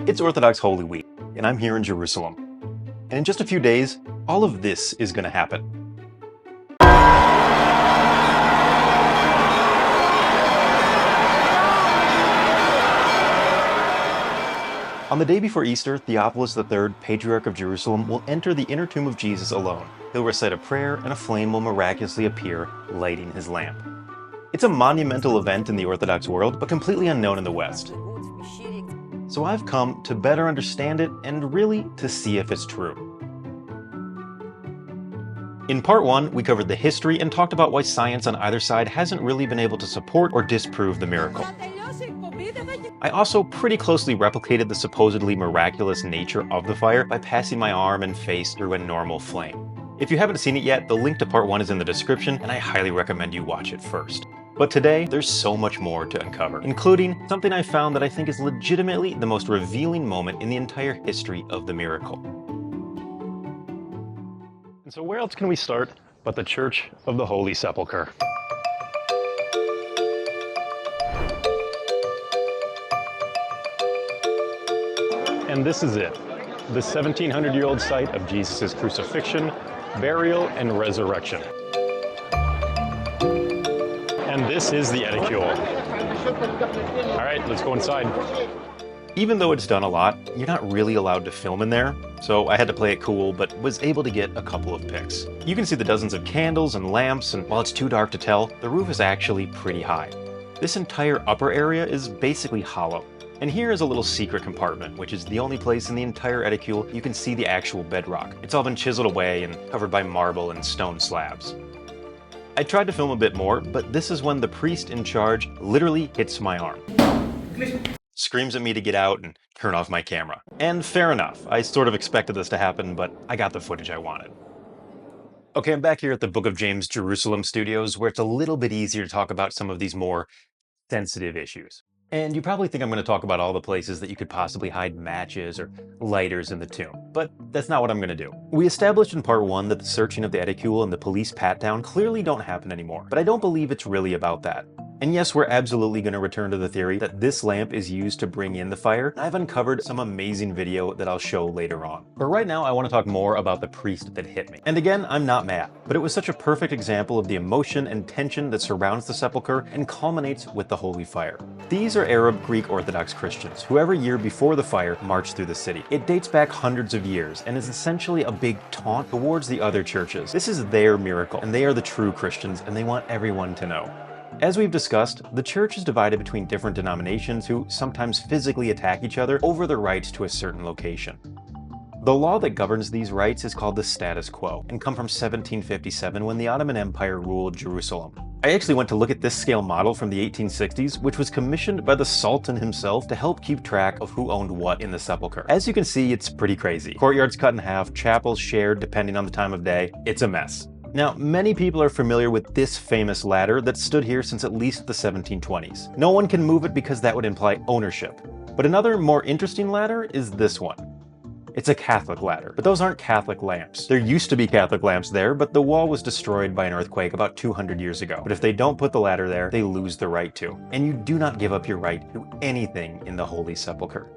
It's Orthodox Holy Week, and I'm here in Jerusalem. And in just a few days, all of this is going to happen. On the day before Easter, Theophilus III, Patriarch of Jerusalem, will enter the inner tomb of Jesus alone. He'll recite a prayer, and a flame will miraculously appear, lighting his lamp. It's a monumental event in the Orthodox world, but completely unknown in the West. So I've come to better understand it, and really to see if it's true. In part 1, we covered the history and talked about why science on either side hasn't really been able to support or disprove the miracle. I also pretty closely replicated the supposedly miraculous nature of the fire by passing my arm and face through a normal flame. If you haven't seen it yet, the link to part 1 is in the description, and I highly recommend you watch it first. But today, there's so much more to uncover, including something I found that I think is legitimately the most revealing moment in the entire history of the miracle. And so where else can we start but the Church of the Holy Sepulcher? And this is it, the 1700-year-old site of Jesus' crucifixion, burial, and resurrection. And this is the Edicule. All right, let's go inside. Even though it's done a lot, you're not really allowed to film in there, so I had to play it cool, but was able to get a couple of pics. You can see the dozens of candles and lamps, and while it's too dark to tell, the roof is actually pretty high. This entire upper area is basically hollow. And here is a little secret compartment, which is the only place in the entire Edicule you can see the actual bedrock. It's all been chiseled away and covered by marble and stone slabs. I tried to film a bit more, but this is when the priest in charge literally hits my arm. Screams at me to get out and turn off my camera. And fair enough, I sort of expected this to happen, but I got the footage I wanted. Okay, I'm back here at the Book of James Jerusalem studios, where it's a little bit easier to talk about some of these more sensitive issues. And you probably think I'm going to talk about all the places that you could possibly hide matches or lighters in the tomb, but that's not what I'm going to do. We established in part 1 that the searching of the Edicule and the police pat-down clearly don't happen anymore, but I don't believe it's really about that. And yes, we're absolutely going to return to the theory that this lamp is used to bring in the fire. I've uncovered some amazing video that I'll show later on. But right now, I want to talk more about the priest that hit me. And again, I'm not mad, but it was such a perfect example of the emotion and tension that surrounds the sepulcher and culminates with the holy fire. These are Arab Greek Orthodox Christians who every year before the fire march through the city. It dates back hundreds of years and is essentially a big taunt towards the other churches. This is their miracle, and they are the true Christians, and they want everyone to know. As we've discussed, the church is divided between different denominations who sometimes physically attack each other over the rights to a certain location. The law that governs these rights is called the status quo and come from 1757 when the Ottoman Empire ruled Jerusalem. I actually went to look at this scale model from the 1860s, which was commissioned by the Sultan himself to help keep track of who owned what in the sepulcher. As you can see, it's pretty crazy. Courtyards cut in half, chapels shared depending on the time of day. It's a mess. Now, many people are familiar with this famous ladder that stood here since at least the 1720s. No one can move it because that would imply ownership. But another more interesting ladder is this one. It's a Catholic ladder, but those aren't Catholic lamps. There used to be Catholic lamps there, but the wall was destroyed by an earthquake about 200 years ago. But if they don't put the ladder there, they lose the right to. And you do not give up your right to anything in the Holy Sepulcher.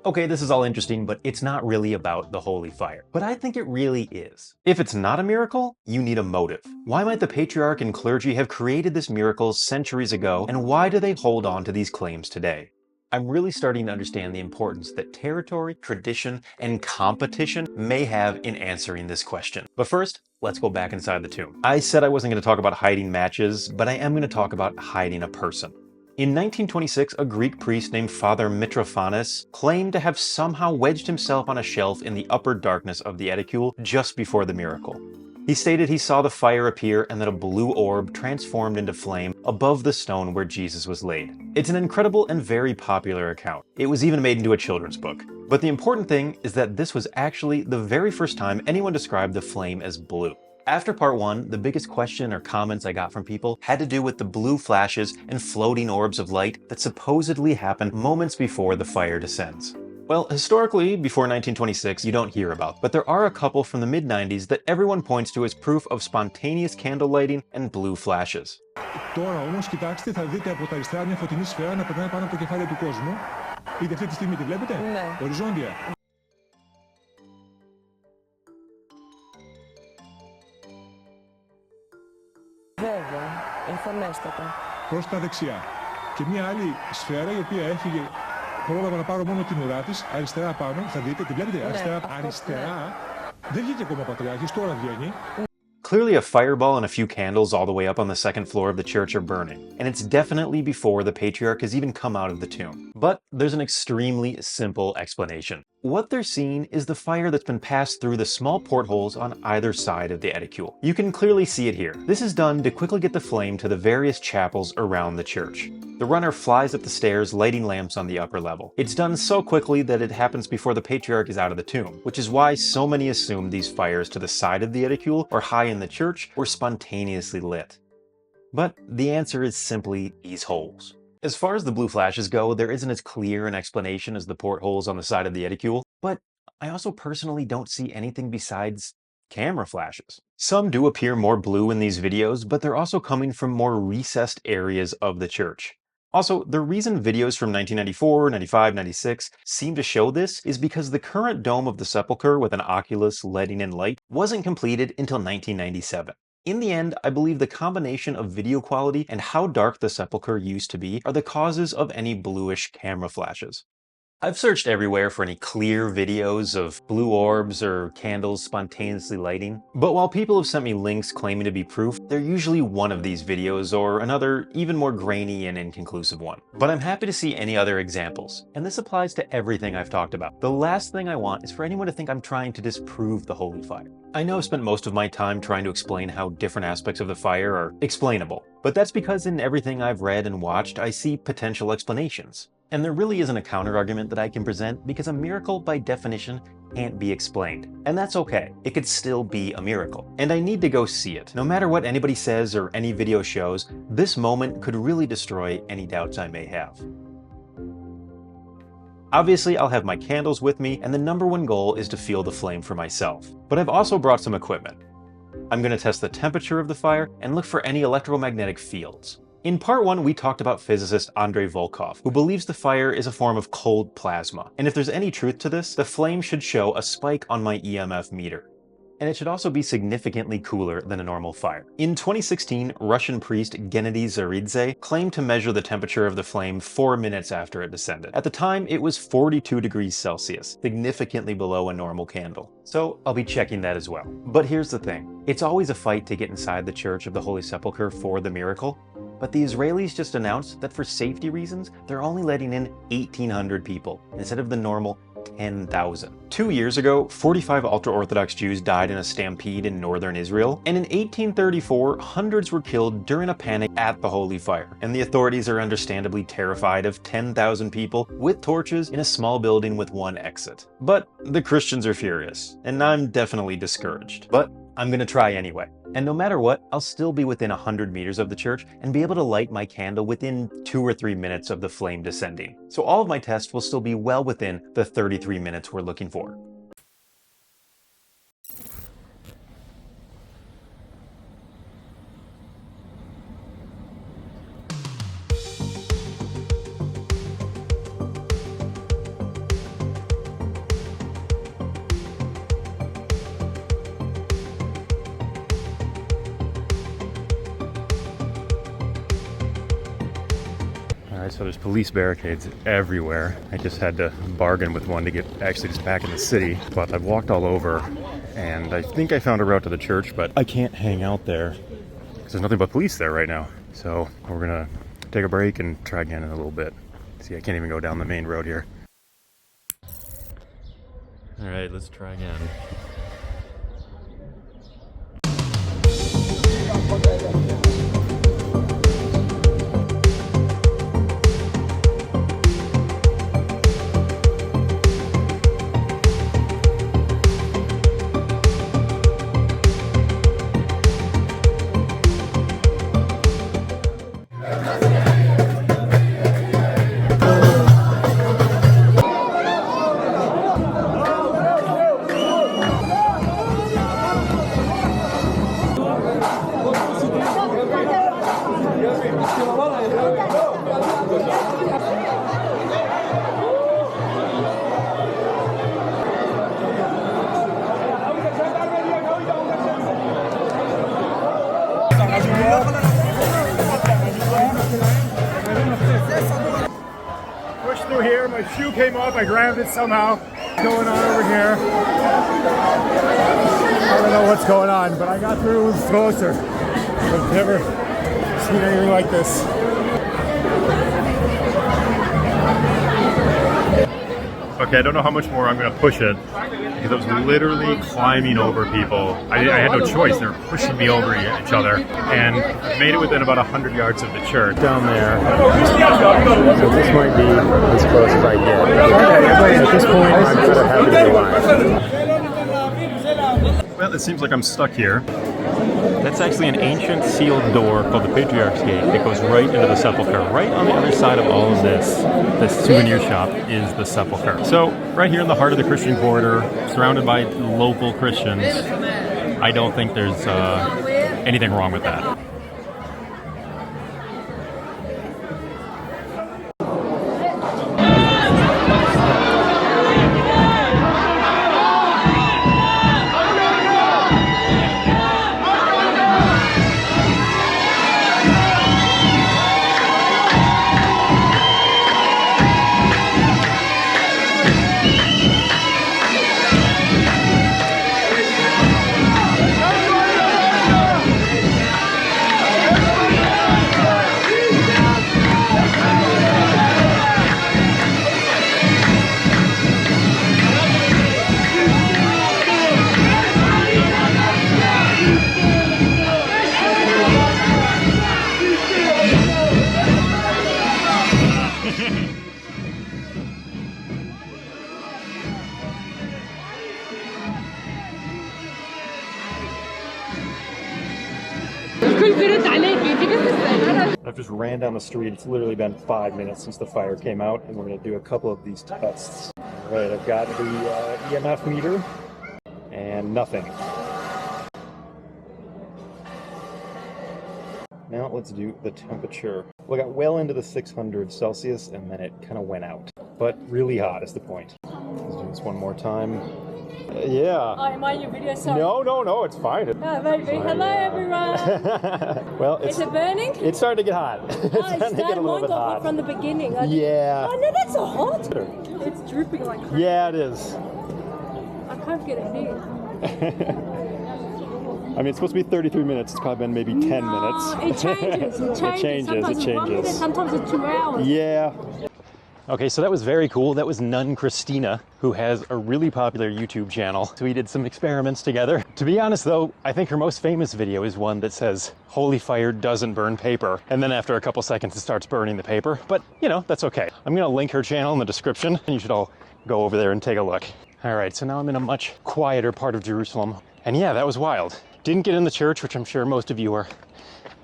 Okay, this is all interesting, but it's not really about the holy fire. But I think it really is. If it's not a miracle, you need a motive. Why might the patriarch and clergy have created this miracle centuries ago, and why do they hold on to these claims today? I'm really starting to understand the importance that territory, tradition, and competition may have in answering this question. But first, let's go back inside the tomb. I said I wasn't going to talk about hiding matches, but I am going to talk about hiding a person. In 1926, a Greek priest named Father Mitrophanus claimed to have somehow wedged himself on a shelf in the upper darkness of the Edicule just before the miracle. He stated he saw the fire appear and that a blue orb transformed into flame above the stone where Jesus was laid. It's an incredible and very popular account. It was even made into a children's book. But the important thing is that this was actually the very first time anyone described the flame as blue. After part 1, the biggest question or comments I got from people had to do with the blue flashes and floating orbs of light that supposedly happened moments before the fire descends. Well, historically, before 1926, you don't hear about, but there are a couple from the mid-90s that everyone points to as proof of spontaneous candle lighting and blue flashes. Τώρα όμως κοιτάξτε, θα δείτε από τα αριστερά μια φωτεινή σφαίρα να περνάει πάνω από το κεφάλι του κόσμου. Είτε αυτή τη στιγμή τη βλέπετε, Ναι. οριζόντια. Βέβαια, εμφανέστατα. Προς τα δεξιά. Και μια άλλη σφαίρα η οποία έφυγε, πρόλαβα να πάρω μόνο την ουρά της, αριστερά πάνω, θα δείτε, τη βλέπετε, αριστερά. Δεν βγήκε ακόμα ο Πατριάρχης, τώρα βγαίνει. Clearly, a fireball and a few candles all the way up on the second floor of the church are burning, and it's definitely before the patriarch has even come out of the tomb. But there's an extremely simple explanation. What they're seeing is the fire that's been passed through the small portholes on either side of the edicule. You can clearly see it here. This is done to quickly get the flame to the various chapels around the church. The runner flies up the stairs, lighting lamps on the upper level. It's done so quickly that it happens before the patriarch is out of the tomb, which is why so many assume these fires to the side of the edicule or high in the church were spontaneously lit. But the answer is simply these holes. As far as the blue flashes go, there isn't as clear an explanation as the portholes on the side of the edicule, but I also personally don't see anything besides camera flashes. Some do appear more blue in these videos, but they're also coming from more recessed areas of the church. Also, the reason videos from 1994, 95, 96 seem to show this is because the current dome of the Sepulcher with an oculus letting in light wasn't completed until 1997. In the end, I believe the combination of video quality and how dark the Sepulcher used to be are the causes of any bluish camera flashes. I've searched everywhere for any clear videos of blue orbs or candles spontaneously lighting, but while people have sent me links claiming to be proof, they're usually one of these videos or another, even more grainy and inconclusive one. But I'm happy to see any other examples, and this applies to everything I've talked about. The last thing I want is for anyone to think I'm trying to disprove the holy fire. I know I've spent most of my time trying to explain how different aspects of the fire are explainable, but that's because in everything I've read and watched, I see potential explanations. And there really isn't a counter-argument that I can present because a miracle, by definition, can't be explained. And that's okay. It could still be a miracle. And I need to go see it. No matter what anybody says or any video shows, this moment could really destroy any doubts I may have. Obviously, I'll have my candles with me, and the number one goal is to feel the flame for myself. But I've also brought some equipment. I'm going to test the temperature of the fire and look for any electromagnetic fields. In part 1, we talked about physicist Andrei Volkov, who believes the fire is a form of cold plasma. And if there's any truth to this, the flame should show a spike on my EMF meter. And it should also be significantly cooler than a normal fire. In 2016, Russian priest Gennady Zaridze claimed to measure the temperature of the flame 4 minutes after it descended. At the time, it was 42 degrees Celsius, significantly below a normal candle. So I'll be checking that as well. But here's the thing. It's always a fight to get inside the Church of the Holy Sepulchre for the miracle. But the Israelis just announced that for safety reasons, they're only letting in 1,800 people instead of the normal 10,000. 2 years ago, 45 ultra-Orthodox Jews died in a stampede in northern Israel, and in 1834, hundreds were killed during a panic at the Holy Fire, and the authorities are understandably terrified of 10,000 people with torches in a small building with one exit. But the Christians are furious, and I'm definitely discouraged. But I'm gonna try anyway. And no matter what, I'll still be within 100 meters of the church and be able to light my candle within 2 or 3 minutes of the flame descending. So all of my tests will still be well within the 33 minutes we're looking for. So there's police barricades everywhere. I just had to bargain with one to get actually just back in the city, but I've walked all over and I think I found a route to the church, but I can't hang out there because there's nothing but police there right now. So we're gonna take a break and try again in a little bit. See, I can't even go down the main road here. All right, let's try again. My shoe came off, I grabbed it somehow. What's going on over here? I don't know what's going on, but I got through with closer. I've never seen anything like this. Okay, I don't know how much more I'm going to push it because I was literally climbing over people. I had no choice. They were pushing me over each other and made it within about 100 yards of the church. Down there. So this might be as close as I get. At this point, I'm kind of happy to be alive. Well, it seems like I'm stuck here. That's actually an ancient sealed door called the Patriarch's Gate. It goes right into the Sepulcher. Right on the other side of all of this souvenir shop is the Sepulcher. So right here in the heart of the Christian quarter, surrounded by local Christians, I don't think there's anything wrong with that. I've just ran down the street. It's literally been 5 minutes since the fire came out, and we're going to do a couple of these tests. All right, I've got the EMF meter, and nothing. Now let's do the temperature. We got well into the 600 Celsius, and then it kind of went out. But really hot is the point. Let's do this one more time. Yeah. Oh, am I in your video? Sorry. No, it's fine. Oh, maybe. Hello, everyone. Well, is it burning? It's starting to get hot. It's starting to get a little bit hot. From the beginning. Yeah. Oh, no, that's so hot. It's dripping like crazy. Yeah, it is. I can't get it here. I mean, it's supposed to be 33 minutes. It's probably been maybe 10 minutes. It changes. It changes. Sometimes it's 2 hours. Yeah. Okay, so that was very cool. That was Nun Christina, who has a really popular YouTube channel. So we did some experiments together. To be honest though, I think her most famous video is one that says, "Holy fire doesn't burn paper." And then after a couple seconds, it starts burning the paper. But, you know, that's okay. I'm gonna link her channel in the description, and you should all go over there and take a look. All right, so now I'm in a much quieter part of Jerusalem. And yeah, that was wild. Didn't get in the church, which I'm sure most of you are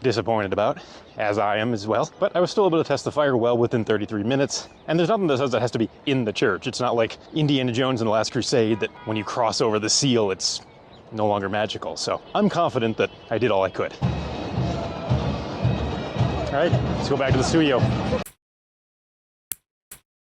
disappointed about, as I am as well, but I was still able to test the fire well within 33 minutes, and there's nothing that says it has to be in the church. It's not like Indiana Jones and the Last Crusade that when you cross over the seal, it's no longer magical, so I'm confident that I did all I could. All right, let's go back to the studio.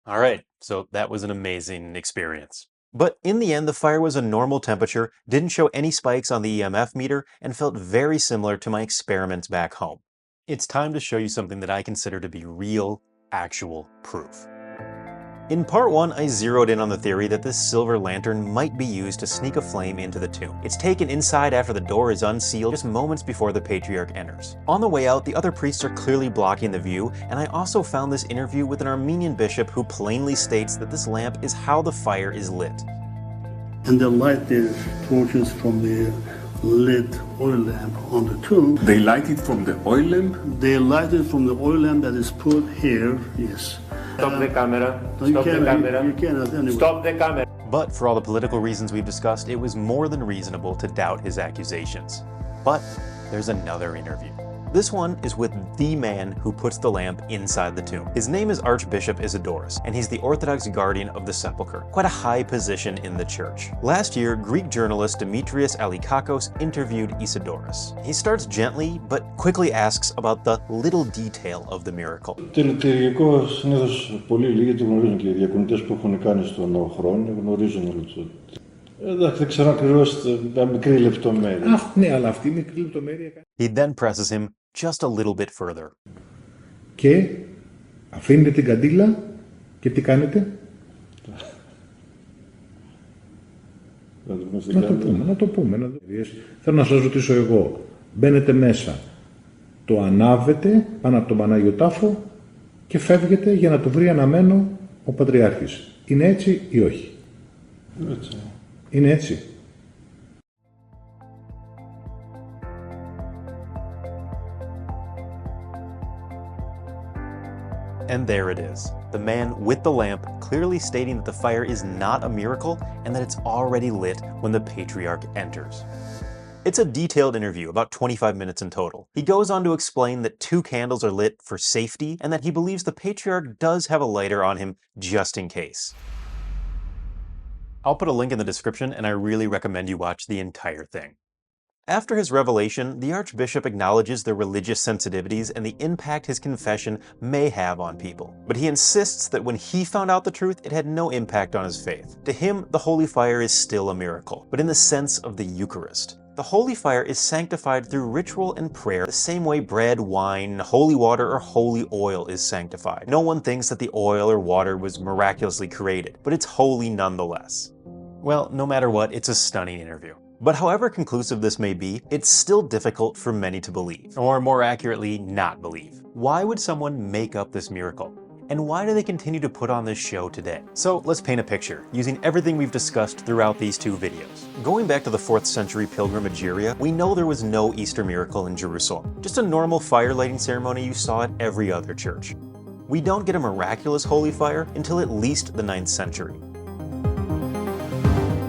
All right, so that was an amazing experience. But in the end, the fire was a normal temperature, didn't show any spikes on the EMF meter, and felt very similar to my experiments back home. It's time to show you something that I consider to be real, actual proof. In part 1, I zeroed in on the theory that this silver lantern might be used to sneak a flame into the tomb. It's taken inside after the door is unsealed just moments before the Patriarch enters. On the way out, the other priests are clearly blocking the view, and I also found this interview with an Armenian bishop who plainly states that this lamp is how the fire is lit. And they light the torches from the lit oil lamp on the tomb. They light it from the oil lamp? They light it from the oil lamp that is put here, yes. Stop the camera. No, Stop the camera. You cannot anyway. Stop the camera. But for all the political reasons we've discussed, it was more than reasonable to doubt his accusations. But there's another interview. This one is with the man who puts the lamp inside the tomb. His name is Archbishop Isidorus, and he's the Orthodox guardian of the Sepulcher, quite a high position in the church. Last year, Greek journalist Demetrios Alikakos interviewed Isidorus. He starts gently, but quickly asks about the little detail of the miracle. Τελετουργικό συνήθως πολύ λίγοι το γνωρίζουν και οι διακονητές που έχουν κάνει στον χρόνο γνωρίζουν όλο το. Εντάξει, δεν ξέρω ακριβώς μια μικρή λεπτομέρεια. Ναι, αλλά αυτή η μικρή λεπτομέρεια. He then presses him just a little bit further. Και αφήνετε την καντήλα και τι κάνετε? είμαστε κι άλλοι. Να το πούμε. Θέλω να σας ρωτήσω εγώ. Μπαίνετε μέσα, το ανάβετε πάνω από τον Πανάγιο Τάφο και φεύγετε για να το βρει αναμένο ο Πατριάρχης. Είναι έτσι ή όχι? Έτσι. Είναι έτσι. And there it is, the man with the lamp clearly stating that the fire is not a miracle and that it's already lit when the patriarch enters. It's a detailed interview, about 25 minutes in total. He goes on to explain that 2 candles are lit for safety and that he believes the patriarch does have a lighter on him just in case. I'll put a link in the description and I really recommend you watch the entire thing. After his revelation, the Archbishop acknowledges their religious sensitivities and the impact his confession may have on people. But he insists that when he found out the truth, it had no impact on his faith. To him, the holy fire is still a miracle, but in the sense of the Eucharist. The holy fire is sanctified through ritual and prayer the same way bread, wine, holy water, or holy oil is sanctified. No one thinks that the oil or water was miraculously created, but it's holy nonetheless. Well, no matter what, it's a stunning interview. But however conclusive this may be, it's still difficult for many to believe, or more accurately, not believe. Why would someone make up this miracle? And why do they continue to put on this show today? So let's paint a picture, using everything we've discussed throughout these 2 videos. Going back to the 4th century pilgrim Egeria, we know there was no Easter miracle in Jerusalem, just a normal fire lighting ceremony you saw at every other church. We don't get a miraculous holy fire until at least the 9th century.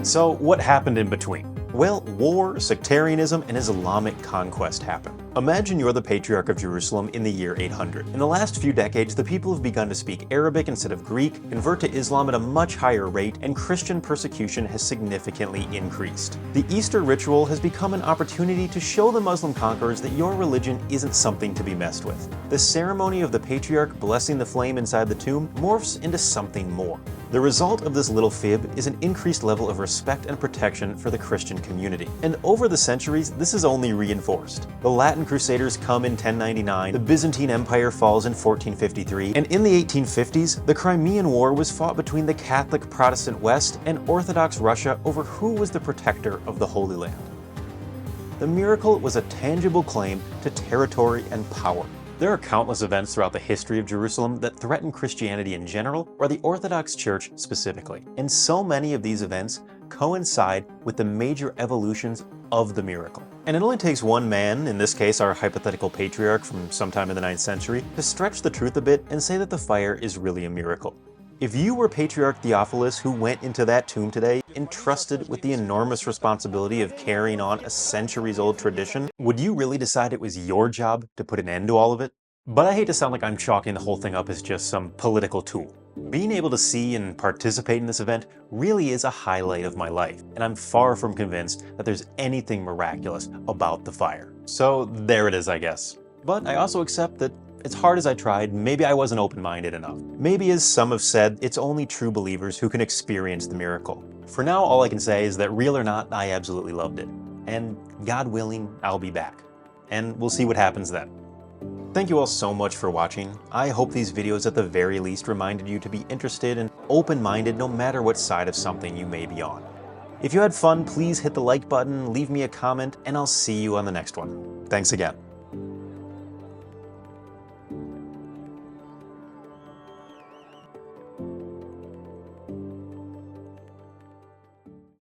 So what happened in between? Well, war, sectarianism, and Islamic conquest happened. Imagine you're the Patriarch of Jerusalem in the year 800. In the last few decades, the people have begun to speak Arabic instead of Greek, convert to Islam at a much higher rate, and Christian persecution has significantly increased. The Easter ritual has become an opportunity to show the Muslim conquerors that your religion isn't something to be messed with. The ceremony of the Patriarch blessing the flame inside the tomb morphs into something more. The result of this little fib is an increased level of respect and protection for the Christian community. And over the centuries, this is only reinforced. The Latin Crusaders come in 1099, the Byzantine Empire falls in 1453, and in the 1850s, the Crimean War was fought between the Catholic Protestant West and Orthodox Russia over who was the protector of the Holy Land. The miracle was a tangible claim to territory and power. There are countless events throughout the history of Jerusalem that threaten Christianity in general, or the Orthodox Church specifically. And so many of these events coincide with the major evolutions of the miracle. And it only takes one man, in this case our hypothetical patriarch from sometime in the 9th century, to stretch the truth a bit and say that the fire is really a miracle. If you were Patriarch Theophilus who went into that tomb today, entrusted with the enormous responsibility of carrying on a centuries-old tradition, would you really decide it was your job to put an end to all of it? But I hate to sound like I'm chalking the whole thing up as just some political tool. Being able to see and participate in this event really is a highlight of my life, and I'm far from convinced that there's anything miraculous about the fire. So there it is, I guess. But I also accept that as hard as I tried, maybe I wasn't open-minded enough. Maybe, as some have said, it's only true believers who can experience the miracle. For now, all I can say is that real or not, I absolutely loved it. And God willing, I'll be back. And we'll see what happens then. Thank you all so much for watching. I hope these videos at the very least reminded you to be interested and open-minded no matter what side of something you may be on. If you had fun, please hit the like button, leave me a comment, and I'll see you on the next one. Thanks again.